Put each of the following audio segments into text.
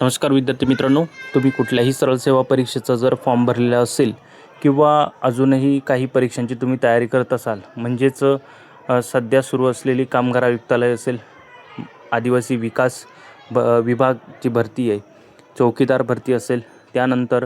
नमस्कार विद्यार्थी मित्रांनो, तुम्ही कुठल्याही सरळ सेवा परीक्षेचा जर फॉर्म भरलेला असेल किंवा अजूनही काही परीक्षांची तुम्ही तयारी करत असाल, म्हणजेच सध्या सुरू असलेली कामगार आयुक्तालय असेल, आदिवासी विकास विभागची भरती आहे, चौकीदार भरती असेल, त्यानंतर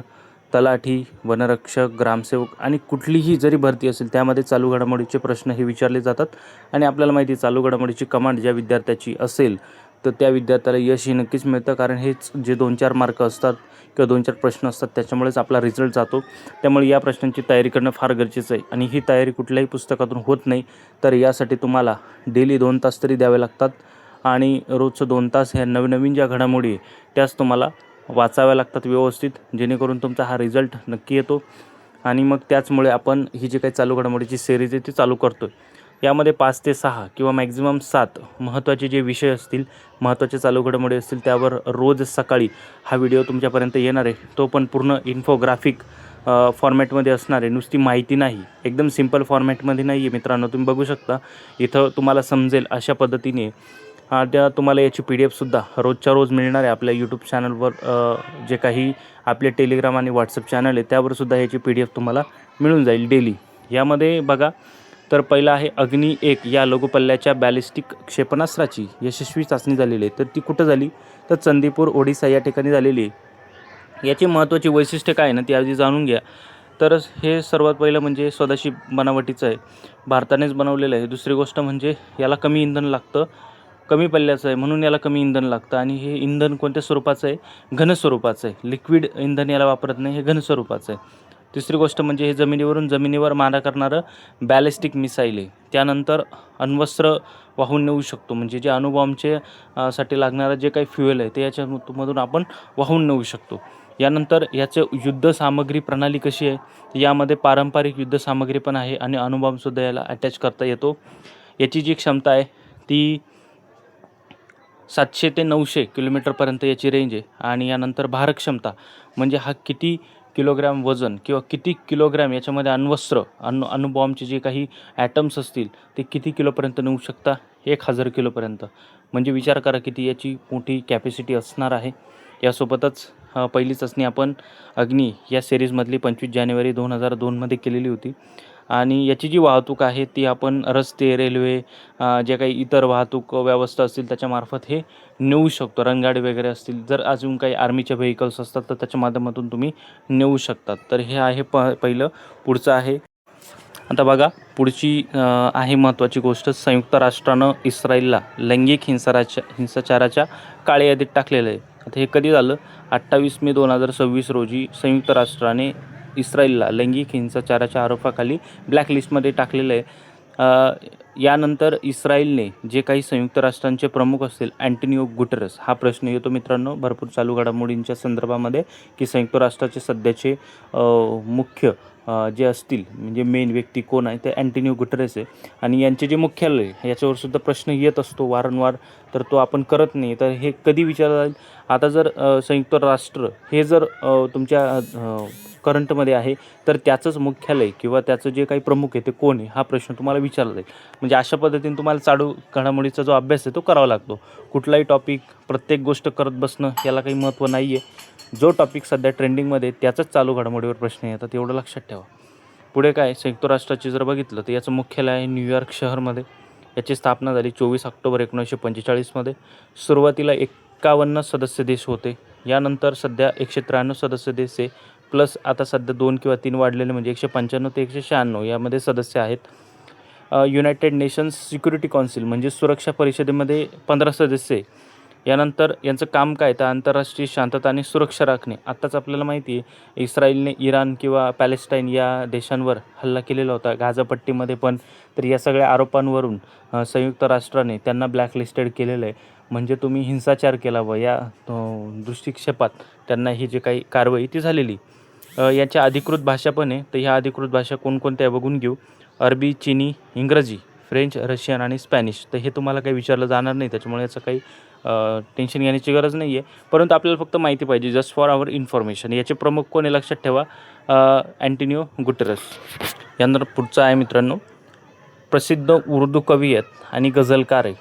तलाठी, वनरक्षक, ग्रामसेवक आणि कुठलीही जरी भरती असेल त्यामध्ये चालू घडामोडीचे प्रश्न हे विचारले जातात. आणि आपल्याला माहिती आहे चालू घडामोडीची कमांड ज्या विद्यार्थ्याची असेल तर त्या विद्यार्थ्याला यश हे नक्कीच मिळतं, कारण हेच जे 2-4 मार्क असतात किंवा 2-4 प्रश्न असतात त्याच्यामुळेच आपला रिझल्ट जातो. त्यामुळे या प्रश्नांची तयारी करणं फार गरजेचं आहे आणि ही तयारी कुठल्याही पुस्तकातून होत नाही. तर यासाठी तुम्हाला डेली 2 तास तरी द्यावे लागतात आणि रोजचं 2 तास ह्या नवीन ज्या घडामोडी आहे त्याच तुम्हाला वाचाव्या लागतात व्यवस्थित, जेणेकरून तुमचा हा रिझल्ट नक्की येतो. आणि मग त्याचमुळे आपण ही जी काही चालू घडामोडीची सिरीज आहे ती चालू करतो आहे. यामध्ये 5 ते 6 किंवा मॅक्झिमम 7 महत्त्वाचे जे विषय असतील, महत्त्वाचे चालू घडामोडी असतील त्यावर रोज सकाळी हा व्हिडिओ तुमच्यापर्यंत येणार आहे. तो पण पूर्ण इन्फोग्राफिक फॉर्मॅटमध्ये असणार आहे, नुसती माहिती नाही, एकदम सिम्पल फॉर्मॅटमध्ये नाही आहे मित्रांनो. तुम्ही बघू शकता इथं, तुम्हाला समजेल अशा पद्धतीने त्या तुम्हाला याची PDF-सुद्धा रोजच्या रोज मिळणार आहे. आपल्या यूट्यूब चॅनलवर जे काही आपले टेलिग्राम आणि व्हॉट्सअप चॅनल आहे त्यावरसुद्धा याची PDF तुम्हाला मिळून जाईल डेली. यामध्ये बघा, तर पहिलं आहे अग्नी 1 या लघुपल्ल्याच्या बॅलिस्टिक क्षेपणास्त्राची यशस्वी चाचणी झालेली आहे. तर ती कुठं झाली, तर चंदीपूर ओडिसा या ठिकाणी झालेली आहे. याची महत्त्वाची वैशिष्ट्य काय आहे ना, ती आधी जाणून घ्या. तर हे सर्वात पहिलं म्हणजे स्वदेशी बनावटीचं आहे, भारतानेच बनवलेलं आहे. दुसरी गोष्ट म्हणजे याला कमी इंधन लागतं, कमी पल्ल्याचं आहे म्हणून याला कमी इंधन लागतं. आणि हे इंधन कोणत्या स्वरूपाचं आहे, घन स्वरूपाचं आहे. लिक्विड इंधन याला वापरत नाही, हे घन स्वरूपाचं आहे. तिसरी गोष्ट म्हणजे हे जमिनीवर मारा करणारं बॅलिस्टिक मिसाईल आहे. त्यानंतर अण्वस्त्र वाहून नेऊ शकतो, म्हणजे जे अणुबॉम्बचे साठी लागणारं जे काही फ्युएल आहे ते याच्यामधून आपण वाहून नेऊ शकतो. यानंतर याचं युद्धसामग्री प्रणाली कशी आहे, यामध्ये पारंपरिक युद्धसामग्री पण आहे आणि अणुबॉम्बसुद्धा याला अटॅच करता येतो. याची जी क्षमता आहे ती 700 ते 900 किलोमीटरपर्यंत याची रेंज आहे. आणि यानंतर भारक्षमता म्हणजे हा किती किलोग्रॅम वजन किंवा किती किलोग्रॅम याच्यामध्ये अणुबॉम्बचे जे काही ॲटम्स असतील ते किती किलोपर्यंत नेऊ शकता, 1000 किलोपर्यंत. म्हणजे विचार करा किती याची मोठी कॅपॅसिटी असणार आहे. यासोबतच पहिली चाचणी आपण अग्नी या सिरीजमधली 25 जानेवारी 2002मध्ये केलेली होती. आणि याची जी वाहतूक आहे ती आपण रस्ते, रेल्वे, जे काही इतर वाहतूक व्यवस्था असतील त्याच्यामार्फत हे नेऊ शकतो. रणगाडी वगैरे असतील, जर अजून काही आर्मीचे व्हेकल्स असतात तर त्याच्या माध्यमातून तुम्ही नेऊ शकतात. तर हे आहे पहिलं. पुढचं आहे, आता बघा पुढची आहे महत्त्वाची गोष्ट, संयुक्त राष्ट्रानं इस्राईलला लैंगिक हिंसाचाराच्या काळ्या यादीत टाकलेलं आहे. आता हे कधी झालं, 28 मे 2026 रोजी संयुक्त राष्ट्राने इस्राईलला लैंगिक हिंसाचाराच्या आरोपाखाली ब्लॅकलिस्टमध्ये टाकलेलं आहे. यानंतर इस्राईलने जे काही संयुक्त राष्ट्रांचे प्रमुख असतील, अँटोनियो गुटेरस, हा प्रश्न येतो मित्रांनो भरपूर चालू घडामोडींच्या संदर्भामध्ये, की संयुक्त राष्ट्राचे सध्याचे मुख्य जे असतील म्हणजे मेन व्यक्ती कोण आहे, ते अँटोनियो गुटेरस आहे. आणि यांचे जे मुख्यालय याच्यावर सुद्धा प्रश्न येत असतो वारंवार, तर तो आपण करत नाही. तर हे कधी विचारलं जाईल, आता जर संयुक्त राष्ट्र हे जर तुमच्या करंटमध्ये आहे तर त्याचंच मुख्यालय किंवा त्याचं जे काही प्रमुख आहे ते कोण आहे, हा प्रश्न तुम्हाला विचारला जाईल. म्हणजे अशा पद्धतीने तुम्हाला चालू घडामोडीचा जो अभ्यास आहे तो करावा लागतो. कुठलाही टॉपिक, प्रत्येक गोष्ट करत बसणं याला काही महत्त्व नाही आहे. जो टॉपिक सध्या ट्रेंडिंगमध्ये त्याचंच चालू घडामोडीवर प्रश्न येतात, एवढं लक्षात ठेवा. पुढे काय, संयुक्त राष्ट्राची जर बघितलं तर याचं मुख्यालय आहे न्यूयॉर्क शहरमध्ये. याची स्थापना झाली 24 ऑक्टोबर 1945मध्ये. सुरुवातीला 51 सदस्य देश होते. यानंतर सध्या 193 सदस्य देश आहे, प्लस आता सध्या 2 किंवा 3 वाढलेले म्हणजे 195 ते 196 यामध्ये सदस्य आहेत. युनायटेड नेशन्स सिक्युरिटी काउन्सिल म्हणजे सुरक्षा परिषदेमध्ये 15 सदस्य आहे. यानंतर यांचं काम काय, तर आंतरराष्ट्रीय शांतता आणि सुरक्षा राखणे. आत्ताच आपल्याला माहिती आहे इस्राईलने इराण किंवा पॅलेस्टाईन या देशांवर हल्ला केलेला होता, गाझापट्टीमध्ये पण. तर या सगळ्या आरोपांवरून संयुक्त राष्ट्राने त्यांना ब्लॅकलिस्टेड केलेलं आहे. म्हणजे तुम्ही हिंसाचार केला व या दृष्टिक्षेपात त्यांना ही जी काही कारवाई ती झालेली. याच्या अधिकृत भाषा पण आहे, तर ह्या अधिकृत भाषा कोणकोणत्या बघून घेऊ. अरबी, चिनी, इंग्रजी, फ्रेंच, रशियन आणि स्पॅनिश. तर हे तुम्हाला काही विचारलं जाणार नाही, त्याच्यामुळे याचं काही टेन्शन घेण्याची गरज नाही आहे. परंतु आपल्याला फक्त माहिती पाहिजे, जस्ट फॉर आवर इन्फॉर्मेशन. याचे प्रमुख कोण आहे लक्षात ठेवा, अँटोनियो गुटेरस. यानंतर पुढचं आहे मित्रांनो, प्रसिद्ध उर्दू कवी आहेत आणि गझलकार आहे,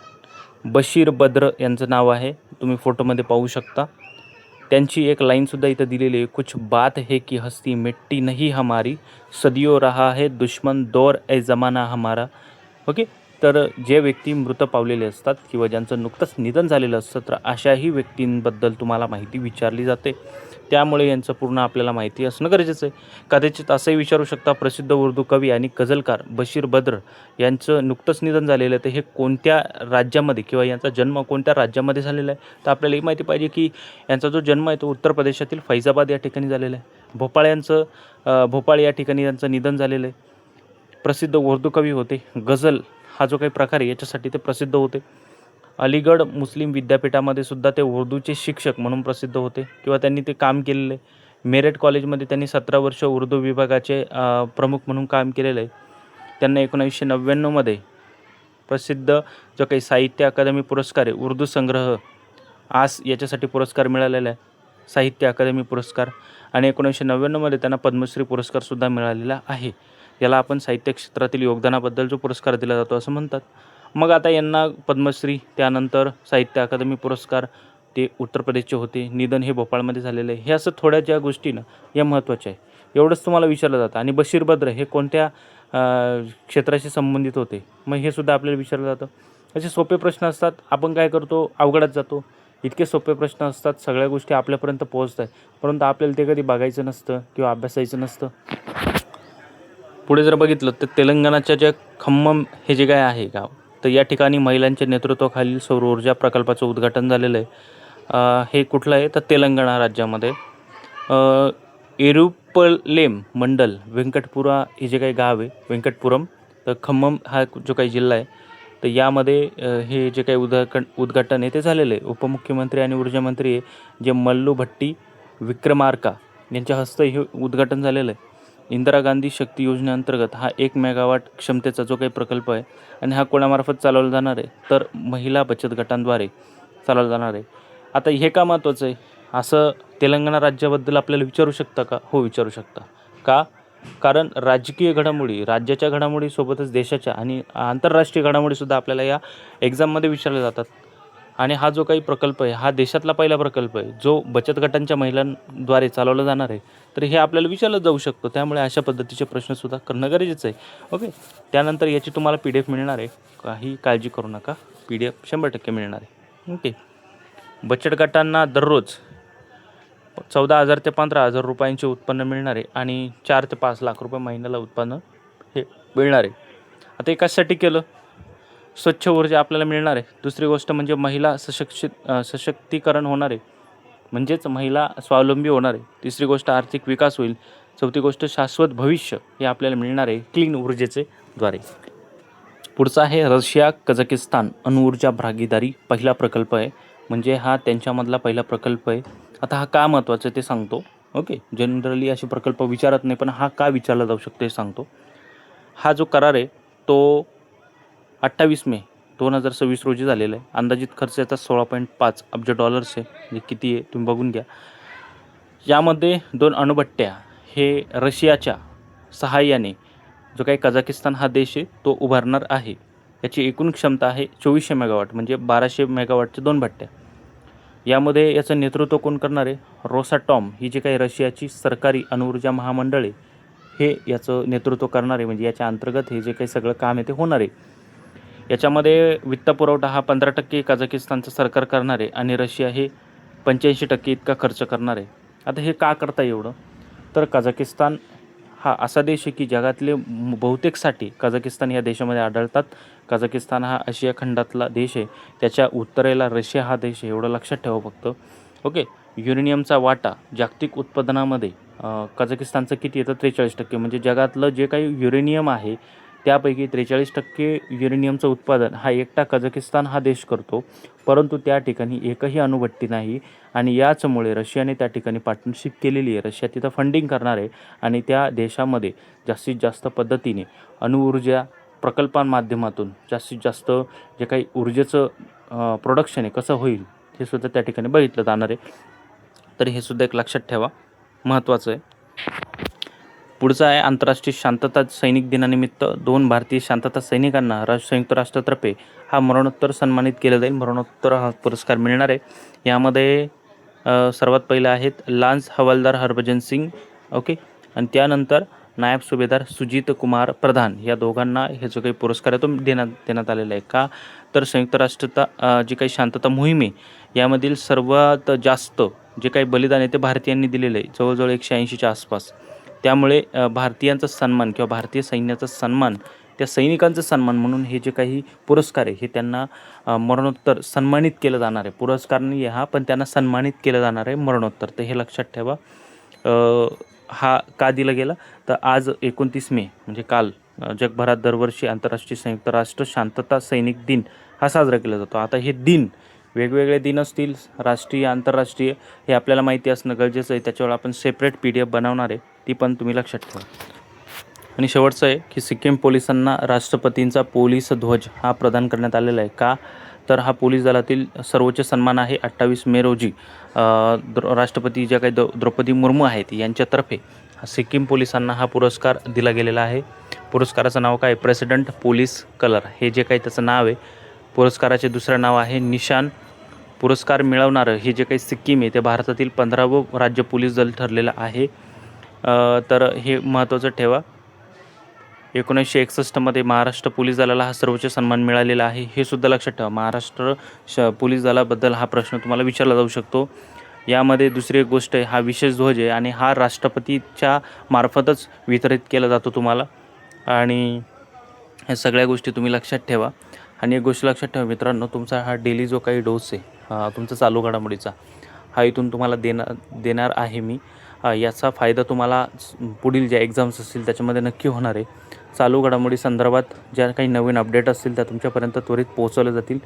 बशीर बद्र यांचं नाव आहे, तुम्ही फोटोमध्ये पाहू शकता. त्यांची एक लाईनसुद्धा इथं दिलेली आहे, कुछ बात है की हस्ती मिट्टी नहीं हमारी, सदियों रहा है दुश्मन दौर ए जमाना हमारा. ओके. तर जे व्यक्ती मृत पावलेले असतात किंवा ज्यांचं नुकतंच निधन झालेलं असतं, तर अशाही व्यक्तींबद्दल तुम्हाला माहिती विचारली जाते. त्यामुळे यांचं पूर्ण आपल्याला माहिती असणं गरजेचं आहे. कदाचित असंही विचारू शकता, प्रसिद्ध उर्दू कवी आणि गझलकार बशीर बद्र यांचं नुकतंच निधन झालेलं आहे, तर हे कोणत्या राज्यामध्ये किंवा यांचा जन्म कोणत्या राज्यामध्ये झालेला आहे? तर आपल्याला ही माहिती पाहिजे की यांचा जो जन्म आहे तो उत्तर प्रदेशातील फैजाबाद या ठिकाणी झालेला आहे. भोपाळ या ठिकाणी यांचं निधन झालेलं आहे. प्रसिद्ध उर्दू कवी होते. गझल हा जो काही प्रकार आहे याच्यासाठी ते प्रसिद्ध होते. अलीगड मुस्लिम विद्यापीठामध्ये सुद्धा ते उर्दूचे शिक्षक म्हणून प्रसिद्ध होते किंवा त्यांनी ते काम केलेलं आहे. मेरठ कॉलेजमध्ये त्यांनी 17 वर्ष उर्दू विभागाचे प्रमुख म्हणून काम केलेलं आहे. त्यांना 1999मध्ये प्रसिद्ध जो काही साहित्य अकादमी पुरस्कार आहे, उर्दू संग्रह आस याच्यासाठी पुरस्कार मिळालेला आहे, साहित्य अकादमी पुरस्कार. आणि 1999मध्ये त्यांना पद्मश्री पुरस्कारसुद्धा मिळालेला आहे. याला आपण साहित्य क्षेत्रातील योगदानाबद्दल जो पुरस्कार दिला जातो असं म्हणतात. मग आता यांना पद्मश्री, त्यानंतर साहित्य अकादमी पुरस्कार, ते उत्तर प्रदेशचे होते. निधन हे भोपाळमध्ये झालेलं आहे. हे असं थोड्या ज्या गोष्टी ना या महत्त्वाच्या आहे. एवढंच तुम्हाला विचारलं जातं. आणि बशीर बद्र हे कोणत्या क्षेत्राशी संबंधित होते, मग हे सुद्धा आपल्याला विचारलं जातं. असे सोपे प्रश्न असतात. आपण काय करतो, अवघडात जातो. इतके सोपे प्रश्न असतात, सगळ्या गोष्टी आपल्यापर्यंत पोहोचत आहेत, परंतु आपल्याला ते कधी बघायचं नसतं किंवा अभ्यासायचं नसतं. पुढे जर बघितलं तर तेलंगणाच्या ज्या खम्मम हे जे काय आहे गाव, तर या ठिकाणी महिलांच्या नेतृत्वाखालील सौर ऊर्जा प्रकल्पाचं उद्घाटन झालेलं आहे. हे कुठलं आहे तर तेलंगणा राज्यामध्ये. एरुपलेम मंडल व्यंकटपुरा हे जे काही गाव आहे व्यंकटपुरम, तर खम्मम हा जो काही जिल्हा आहे, तर यामध्ये हे जे काही उद्घाटन आहे ते झालेलं आहे. उपमुख्यमंत्री आणि ऊर्जामंत्री जे मल्लू भट्टी विक्रमार्का यांच्या हस्ते हे उद्घाटन झालेलं आहे. इंदिरा गांधी शक्ती योजनेअंतर्गत हा 1 मेगावॅट क्षमतेचा जो काही प्रकल्प आहे आणि हा कोणामार्फत चालवला जाणार आहे तर महिला बचत गटांद्वारे चालवला जाणार आहे. आता हे का महत्त्वाचं आहे असं तेलंगणा राज्याबद्दल आपल्याला विचारू शकता का? हो, विचारू शकता. का? कारण राजकीय घडामोडी, राज्याच्या घडामोडीसोबतच देशाच्या आणि आंतरराष्ट्रीय घडामोडीसुद्धा आपल्याला या एक्झाममध्ये विचारल्या जातात. आणि हा जो काही प्रकल्प आहे हा देशातला पहिला प्रकल्प आहे जो बचत गटांच्या महिलांद्वारे चालवला जाणार आहे. तर हे आपल्याला विचारलं जाऊ शकतो. त्यामुळे अशा पद्धतीचे प्रश्नसुद्धा करणं गरजेचं आहे. ओके. त्यानंतर याची तुम्हाला PDF मिळणार आहे, काही काळजी करू नका, PDF 100% मिळणार आहे. ओके. बचत गटांना दररोज 14,000 ते 15,000 रुपयांचे उत्पन्न मिळणार आहे आणि 4 ते 5 लाख रुपये महिन्याला उत्पन्न हे मिळणार आहे. आता हे कशासाठी केलं? स्वच्छ ऊर्जा आपल्याला मिळणार आहे. दुसरी गोष्ट म्हणजे महिला सशक्तीकरण होणार आहे, म्हणजेच महिला स्वावलंबी होणार आहे. तिसरी गोष्ट आर्थिक विकास होईल. चौथी गोष्ट शाश्वत भविष्य हे आपल्याला मिळणार आहे क्लीन ऊर्जेचे द्वारे. पुढचा आहे रशिया कझाकिस्तान अणुऊर्जा भागीदारी पहिला प्रकल्प आहे, म्हणजे हा त्यांच्यामधला पहिला प्रकल्प आहे. आता हा का महत्त्वाचा आहे ते सांगतो. ओके. जनरली असे प्रकल्प विचारत नाही, पण हा का विचारला जाऊ शकतो हे सांगतो. हा जो करार आहे तो 28 मे 2026 रोजी झालेला आहे. अंदाजित खर्च याचा $16.5 अब्ज आहे. म्हणजे किती आहे तुम्ही बघून घ्या. यामध्ये 2 अणुभट्ट्या हे रशियाच्या सहाय्याने जो काही कझाकिस्तान हा देश आहे तो उभारणार आहे. याची एकूण क्षमता आहे 2400 मेगावॅट, म्हणजे 1200 मेगावॅटच्या 2 भट्ट्या. यामध्ये याचं नेतृत्व कोण करणार आहे? रोसाटॉम ही जी काही रशियाची सरकारी अणुऊर्जा महामंडळ आहे हे याचं नेतृत्व करणार आहे. म्हणजे याच्या अंतर्गत हे जे काही सगळं काम आहे ते होणार आहे. याच्यामध्ये वित्तपुरवठा हा 15% कझाकिस्तानचं सरकार करणार आहे आणि रशिया हे 85% इतका खर्च करणार आहे. आता हे का करता एवढं? तर कझाकिस्तान हा असा देश आहे की जगातले बहुतेक साठे कझाकिस्तान या देशामध्ये आढळतात. कझाकिस्तान हा आशिया खंडातला देश आहे. त्याच्या उत्तरेला रशिया हा देश आहे, एवढं लक्षात ठेवा फक्त. ओके. युरेनियमचा वाटा जागतिक उत्पादनामध्ये कझाकिस्तानचं किती येतं? 43%. म्हणजे जगातलं जे काही युरेनियम आहे त्यापैकी 43% युरेनियमचं उत्पादन हा एकटा कझाकिस्तान हा देश करतो. परंतु त्या ठिकाणी एकही अणुभट्टी नाही आणि याचमुळे रशियाने त्या ठिकाणी पार्टनरशिप केलेली आहे. रशिया तिथं फंडिंग करणार आहे आणि त्या देशामध्ये जास्तीत जास्त पद्धतीने अणुऊर्जा प्रकल्पांमाध्यमातून जास्तीत जास्त जे काही ऊर्जेचं प्रोडक्शन आहे कसं होईल हे सुद्धा त्या ठिकाणी बघितलं जाणार आहे. तर हे सुद्धा एक लक्षात ठेवा, महत्त्वाचं आहे. पुढचा आहे आंतरराष्ट्रीय शांतता सैनिक दिनानिमित्त 2 भारतीय शांतता सैनिकांना संयुक्त राष्ट्रातर्फे हा मरणोत्तर सन्मानित केलं जाईल. मरणोत्तर हा पुरस्कार मिळणार आहे. यामध्ये सर्वात पहिलं आहेत लान्स हवालदार हरभजन सिंग, ओके. आणि त्यानंतर नायब सुभेदार सुजित कुमार प्रधान, या दोघांना हे जो काही पुरस्कार आहे तो देण्यात आलेला आहे. का तर संयुक्त राष्ट्राचा जी काही शांतता मोहीम आहे यामधील सर्वात जास्त जे काही बलिदान आहे ते भारतीयांनी दिलेलं आहे, जवळजवळ 180च्या आसपास. त्यामुळे भारतीयांचा सन्मान किंवा भारतीय सैन्याचा सन्मान, त्या सैनिकांचा सन्मान म्हणून हे जे काही पुरस्कार आहे हे त्यांना मरणोत्तर सन्मानित केलं जाणार आहे. पुरस्कार नाही आहे हा, पण त्यांना सन्मानित केलं जाणार आहे मरणोत्तर. तर हे लक्षात ठेवा. हा का दिला गेला तर आज 29 मे म्हणजे काल जगभरात दरवर्षी आंतरराष्ट्रीय संयुक्त राष्ट्र शांतता सैनिक दिन हा साजरा केला जातो. आता हे दिन वेगवेगळे दिन असतील, राष्ट्रीय आंतरराष्ट्रीय, हे आपल्याला माहिती असणं गरजेचं आहे. त्याच्यावर आपण सेपरेट PDF बनवणार आहे, ती पण तुम्ही लक्षात ठेवा. आणि शेवटचं आहे की सिक्कीम पोलिसांना राष्ट्रपतींचा पोलीस ध्वज हा प्रदान करण्यात आलेला आहे. का तर हा पोलीस दलातील सर्वोच्च सन्मान आहे. 28 मे रोजी राष्ट्रपती ज्या काही द्रौपदी मुर्मू आहेत यांच्यातर्फे सिक्कीम पोलिसांना हा पुरस्कार दिला गेलेला आहे. पुरस्काराचं नाव काय? प्रेसिडेंट पोलीस कलर, हे जे काही त्याचं नाव आहे. पुरस्काराचे दुसरं नाव आहे निशान. पुरस्कार मिळवणारं हे जे काही सिक्कीम आहे ते भारतातील 15वं राज्य पोलीस दल ठरलेलं आहे. तर हे महत्त्वाचं ठेवा. 1961मध्ये महाराष्ट्र पोलीस दलाला हा सर्वोच्च सन्मान मिळालेला आहे, हे सुद्धा लक्षात ठेवा. महाराष्ट्र पोलीस दलाबद्दल हा प्रश्न तुम्हाला विचारला जाऊ शकतो. यामध्ये दुसरी एक गोष्ट आहे, हा विशेष ध्वज आहे आणि हा राष्ट्रपतीच्या मार्फतच वितरित केला जातो तुम्हाला. आणि ह्या सगळ्या गोष्टी तुम्ही लक्षात ठेवा. आणि एक गोष्ट लक्षात ठेवा मित्रांनो, तुमचा हा डेली जो काही डोस आहे तुमचा चालू घडामोडीचा, हा इथून तुम्हाला देणार आहे मी. याचा फायदा तुम्हाला पुढील ज्या एक्झाम्स असतील त्याच्यामध्ये नक्की होणार आहे. चालू घडामोडी संदर्भात ज्या काही नवीन अपडेट असतील त्या तुमच्यापर्यंत त्वरित पोहोचवल्या जातील.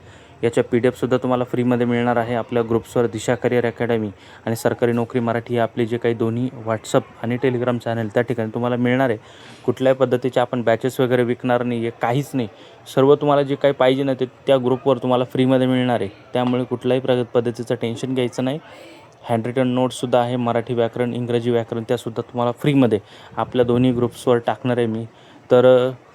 याच्या PDF तुम्हाला फ्रीमध्ये मिळणार आहे आपल्या ग्रुप्सवर. दिशा करिअर अकॅडमी आणि सरकारी नोकरी मराठी हे आपले जे काही दोन्ही WhatsApp आणि टेलिग्राम चॅनल त्या ठिकाणी तुम्हाला मिळणार आहे. कुठल्याही पद्धतीचे आपण बॅचेस वगैरे विकणार नाही आहे, काहीच नाही. सर्व तुम्हाला जे काही पाहिजे ना ते त्या ग्रुपवर तुम्हाला फ्रीमध्ये मिळणार आहे. त्यामुळे कुठल्याही पद्धतीचं टेन्शन घ्यायचं नाही. हँडरिटन नोट्ससुद्धा आहे, मराठी व्याकरण, इंग्रजी व्याकरण, त्यासुद्धा तुम्हाला फ्रीमध्ये आपल्या दोन्ही ग्रुप्सवर टाकणार आहे मी. तर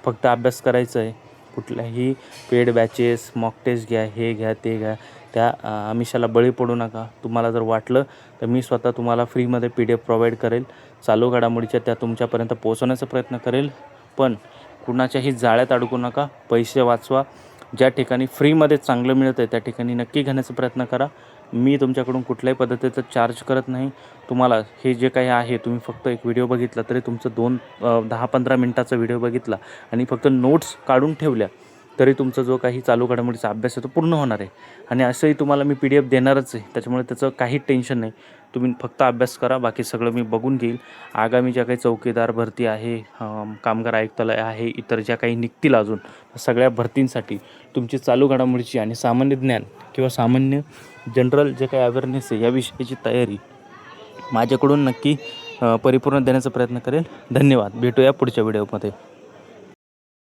फक्त अभ्यास करायचं आहे. कुठल्याही पेड बॅचेस, मॉक टेस्ट घ्या, हे घ्या, ते घ्या, त्या आमिषाला बळी पडू नका. तुम्हाला जर वाटलं तर मी स्वतः तुम्हाला फ्रीमध्ये PDF प्रोव्हाइड करेल. चालू घडामोडीच्या त्या तुमच्यापर्यंत पोहोचवण्याचा प्रयत्न करेल. पण कुणाच्याही जाळ्यात अडकू नका. पैसे वाचवा. ज्या ठिकाणी फ्रीमध्ये चांगलं मिळतं आहे त्या ठिकाणी नक्की घेण्याचा प्रयत्न करा. मी तुमच्याकडून कुठल्याही पद्धतीचं चार्ज करत नाही. तुम्हाला हे जे काही आहे, तुम्ही फक्त एक व्हिडिओ बघितला तरी तुमचं 10-15 मिनटाचा व्हिडिओ बघितला आणि फक्त नोट्स काढून ठेवल्या तरी तुमचा जो काही चालू घडामोडीचा अभ्यास आहे तो पूर्ण होणार आहे. आणि असंही तुम्हाला मी PDF देणारच आहे, त्याच्यामुळे त्याचं काही टेन्शन नाही. तुम्ही फक्त अभ्यास करा, बाकी सगळं मी बघून घेईल. आगामी ज्या काही चौकीदार भरती आहे, कामगार आयुक्तालय आहे, इतर ज्या काही निघतील अजून सगळ्या भरतींसाठी तुमची चालू घडामोडीची आणि सामान्य ज्ञान किंवा सामान्य जनरल जे काही अवेअरनेस आहे या विषयाची तयारी माझ्याकडून नक्की परिपूर्ण देण्याचा प्रयत्न करेल. धन्यवाद. भेटूया पुढच्या व्हिडिओमध्ये.